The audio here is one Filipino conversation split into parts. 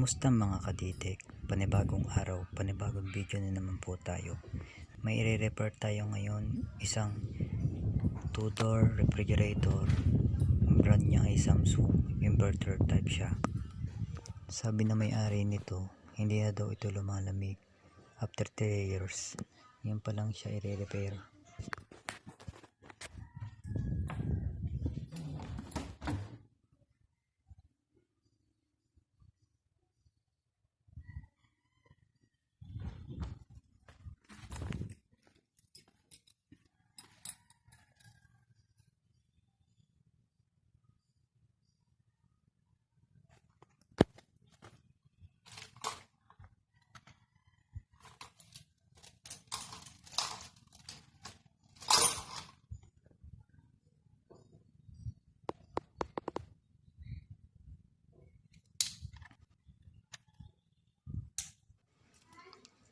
Kumusta mga kaditek? Panibagong araw, panibagong video na naman po tayo. May i-repair tayo ngayon, isang 2-door refrigerator. Ang brand niya ay Samsung, inverter type siya. Sabi na may-ari nito, hindi na daw ito lumalamig after 3 years. Yan pa lang siya i-repair.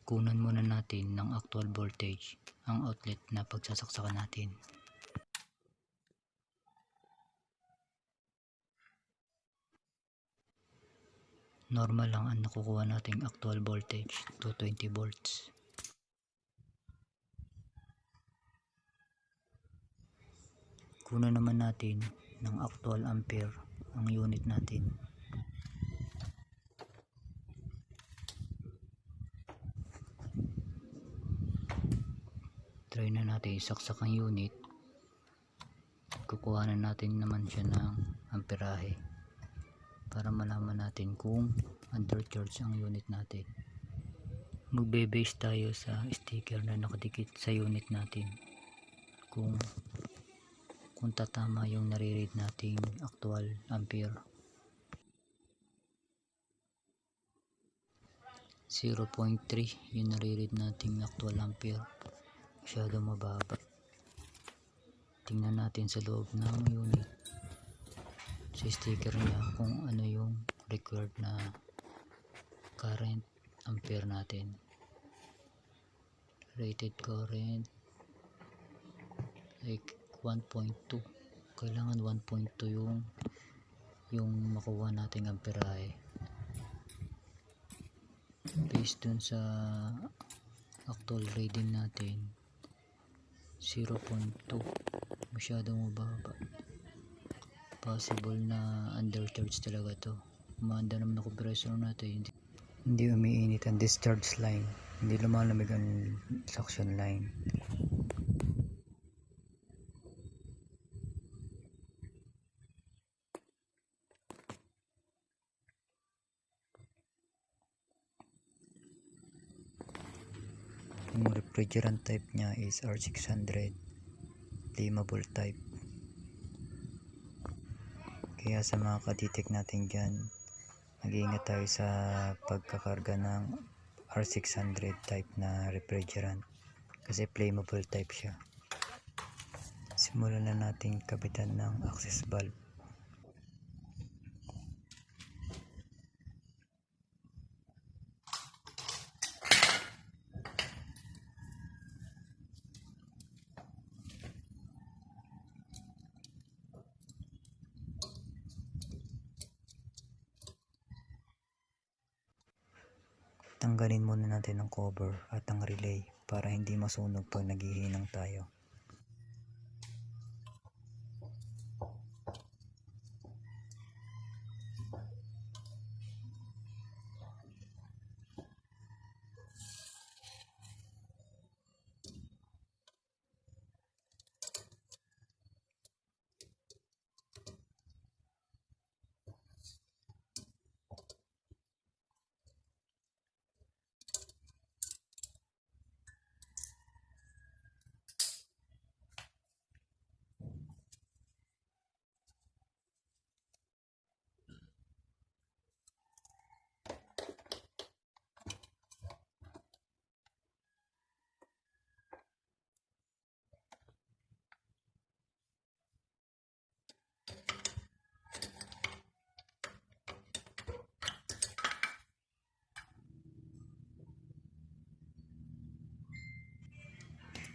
Kunan muna natin ng actual voltage ang outlet na pagsasaksakan natin. Normal lang ang nakukuha nating actual voltage, 220 volts. Kunan naman natin ng actual ampere ang unit natin. Try na natin isaksak ang unit. Kukuha na natin naman siya ng amperahe para malaman natin kung undercharge ang unit natin. Magbe-base tayo sa sticker na nakadikit sa unit natin kung tatama yung nare-read nating actual ampere. 0.3 yung nare-read nating actual ampere, masyado mababa. Tingnan natin sa loob ng unit sa sticker niya kung ano yung required na current ampere natin. Rated current like 1.2, kailangan 1.2 yung makuha nating amperahe. Based dun sa actual reading natin 0.2, masyadong mababa. Possible na undercharge talaga to. Umanda naman ang compressor natin, hindi umiinit ang discharge line, hindi lumalamig ang suction line. Yung refrigerant type niya is R600 flammable type. Kaya sa mga kaditek natin dyan, mag-iingat tayo sa pagkakarga ng R600 type na refrigerant kasi flammable type siya. Simulan na natin kabitan ng access valve. Tanggalin muna natin ang cover at ang relay para hindi masunog pag naghihinang tayo.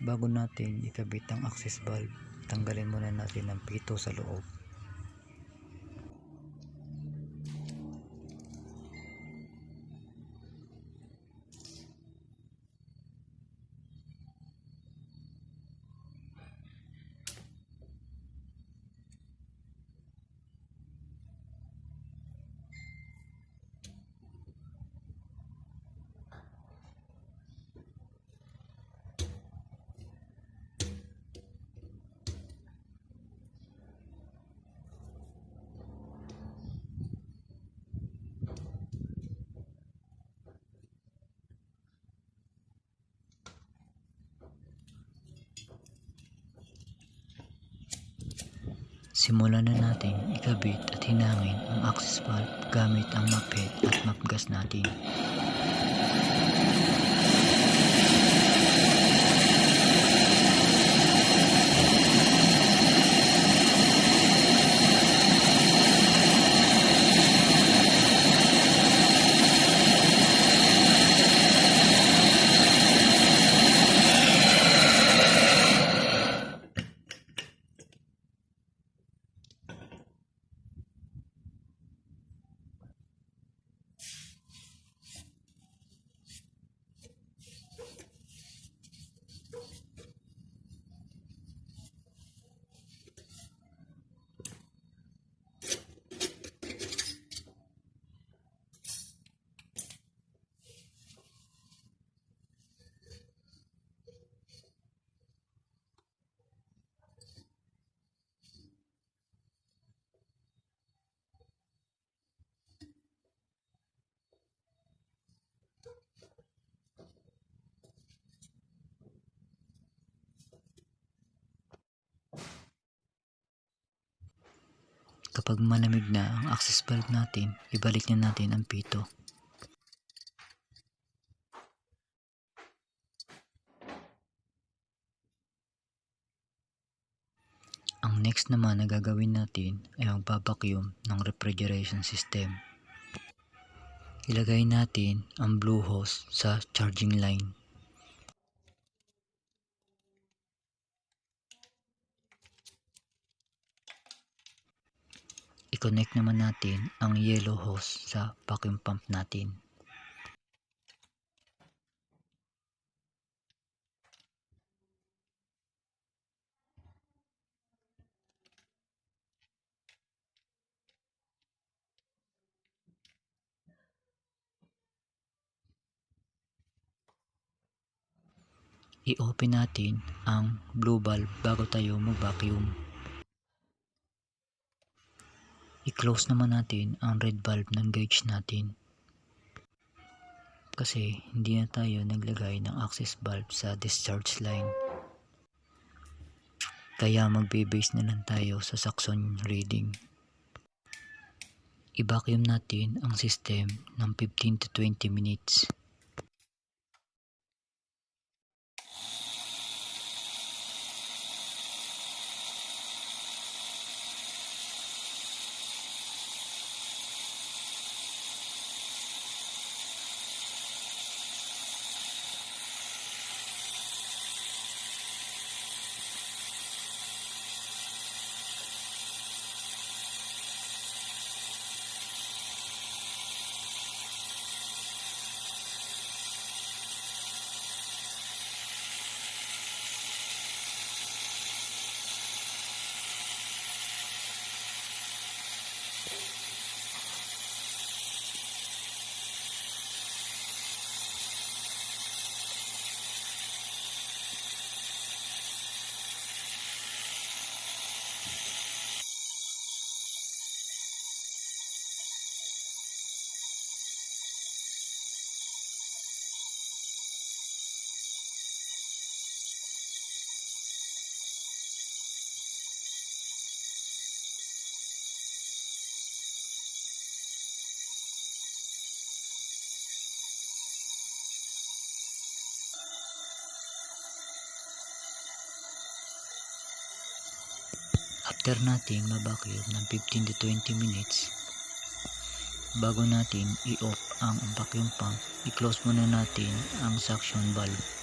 Bago natin ikabit ang access valve, tanggalin muna natin ang pito sa loob. Simulan na natin ikabit at hinangin ang access valve gamit ang map head at map gas natin. Kapag malamig na ang access valve natin, ibalik na natin ang pito. Ang next naman na gagawin natin ay ang vacuum ng refrigeration system. Ilagay natin ang blue hose sa charging line. I-connect naman natin ang yellow hose sa vacuum pump natin. I-open natin ang blue valve bago tayo mag-vacuum. I-close naman natin ang red valve ng gauge natin. Kasi hindi na tayo naglagay ng access valve sa discharge line. Kaya magbe-base na lang tayo sa suction reading. I-vacuum natin ang system ng 15 to 20 minutes. After natin ma-vacuum ng 15 to 20 minutes, bago natin i-off ang vacuum pump, i-close muna natin ang suction valve.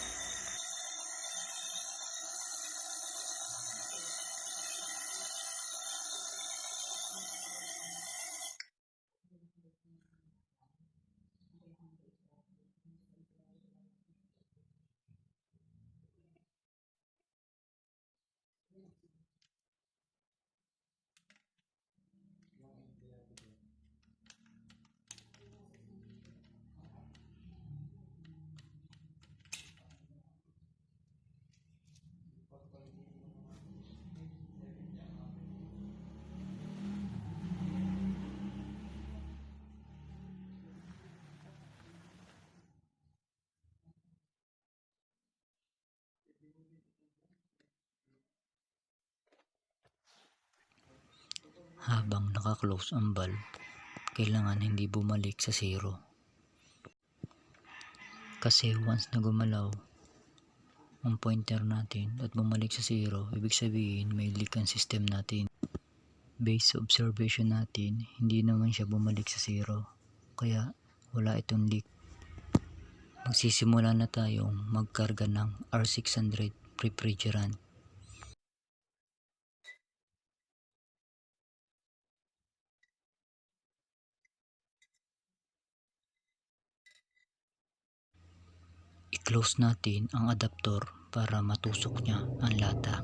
habang naka-close ang valve, kailangan hindi bumalik sa zero. Kasi once na gumalaw ang pointer natin at bumalik sa zero, ibig sabihin may leak ang system natin. Based sa observation natin, hindi naman siya bumalik sa zero, kaya wala itong leak. Magsisimula na tayong magkarga ng R600 refrigerant. I-close natin ang adapter para matusok niya ang lata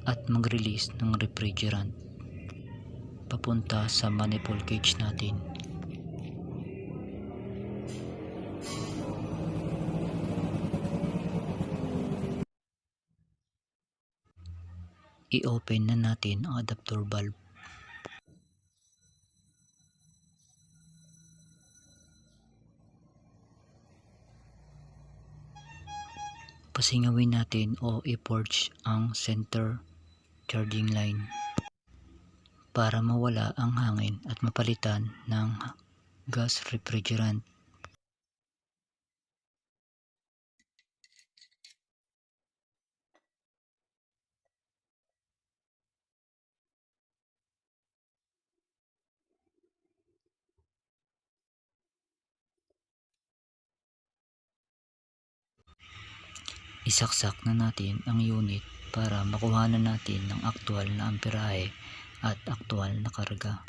at mag-release ng refrigerant papunta sa manifold cage natin. I-open na natin ang adapter valve. Pasingawin natin o i-purge ang center charging line para mawala ang hangin at mapalitan ng gas refrigerant. Isaksak na natin ang unit para makuhanan natin ng aktual na amperahe at aktual na karga.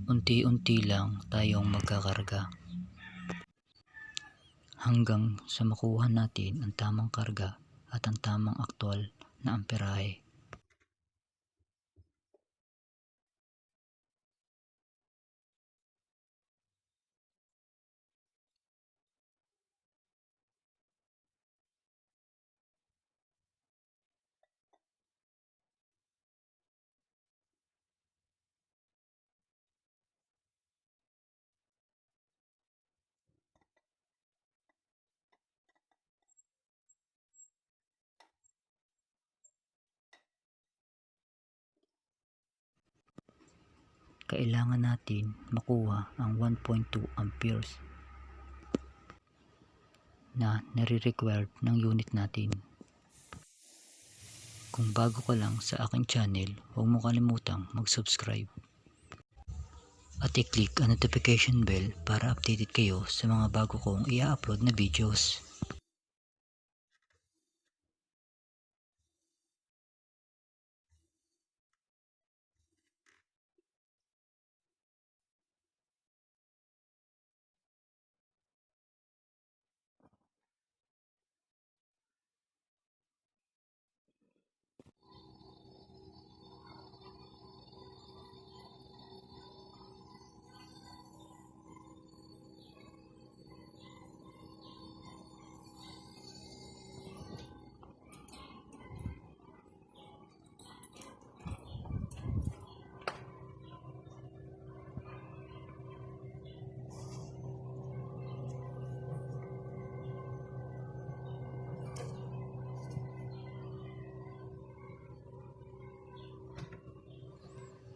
Unti-unti lang tayong magkakarga hanggang sa makuha natin ang tamang karga at ang tamang aktual na amperahe. Kailangan natin makuha ang 1.2 amperes na nare-required ng unit natin. Kung bago ka lang sa aking channel, huwag mo kalimutang mag-subscribe at i-click ang notification bell para updated kayo sa mga bago kong i-upload na videos.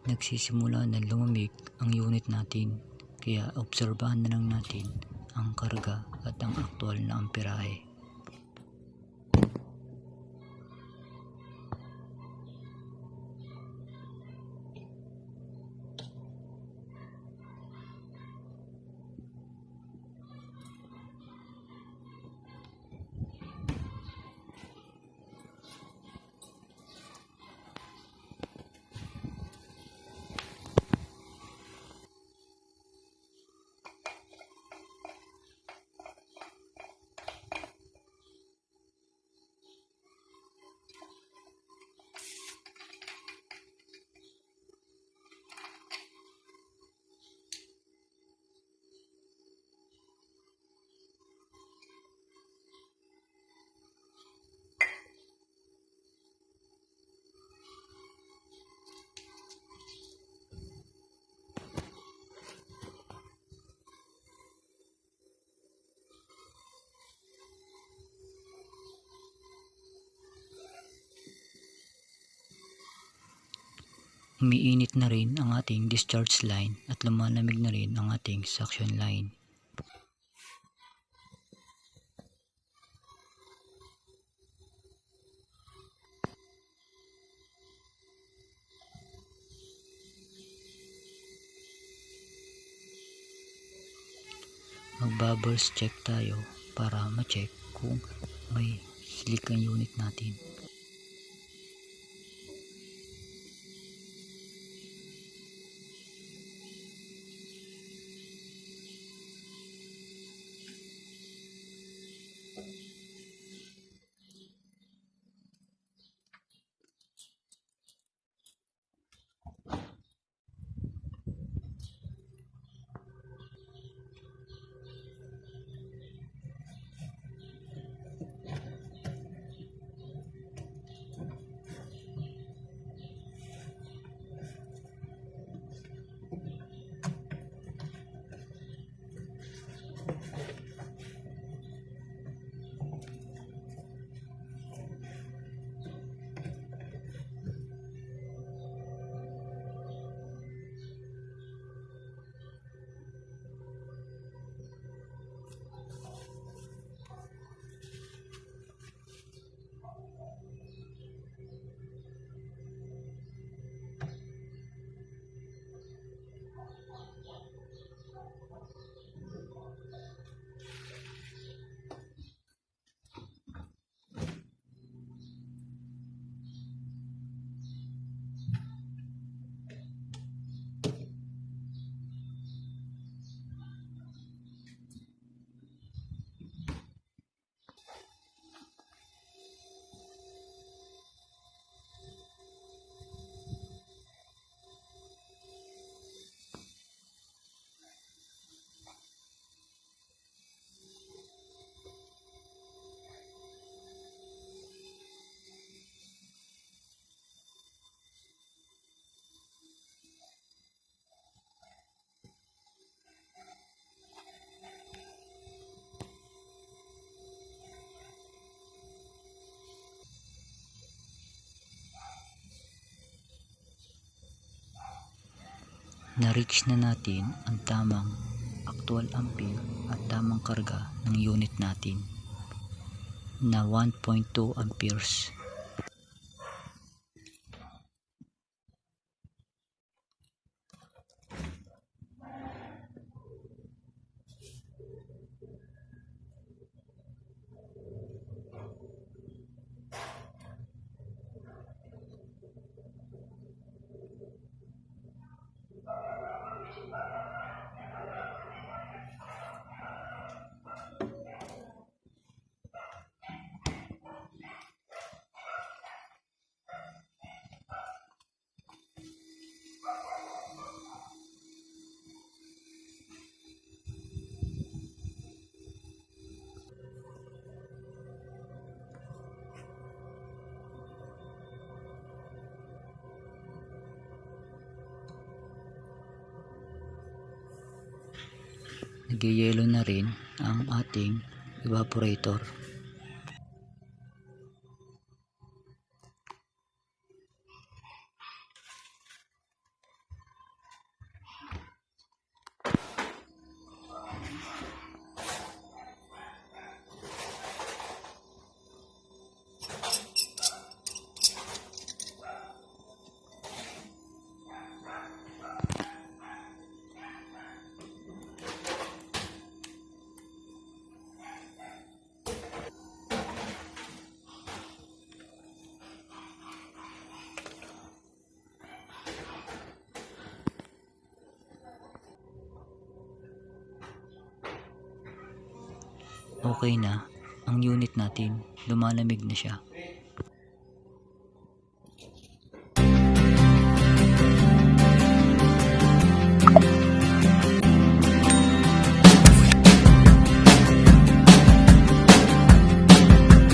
Nagsisimula na lumamig ang unit natin, kaya obserbahan na lang natin ang karga at ang aktual na amperahe. Umiinit na rin ang ating discharge line at lumalamig na rin ang ating suction line. Mag-bubbles check tayo para ma-check kung may leak ang unit natin. Na-reach na natin ang tamang actual ampere at tamang karga ng unit natin na 1.2 amperes. Nagyayelo na rin ang ating evaporator. Okay na ang unit natin, lumalamig na siya.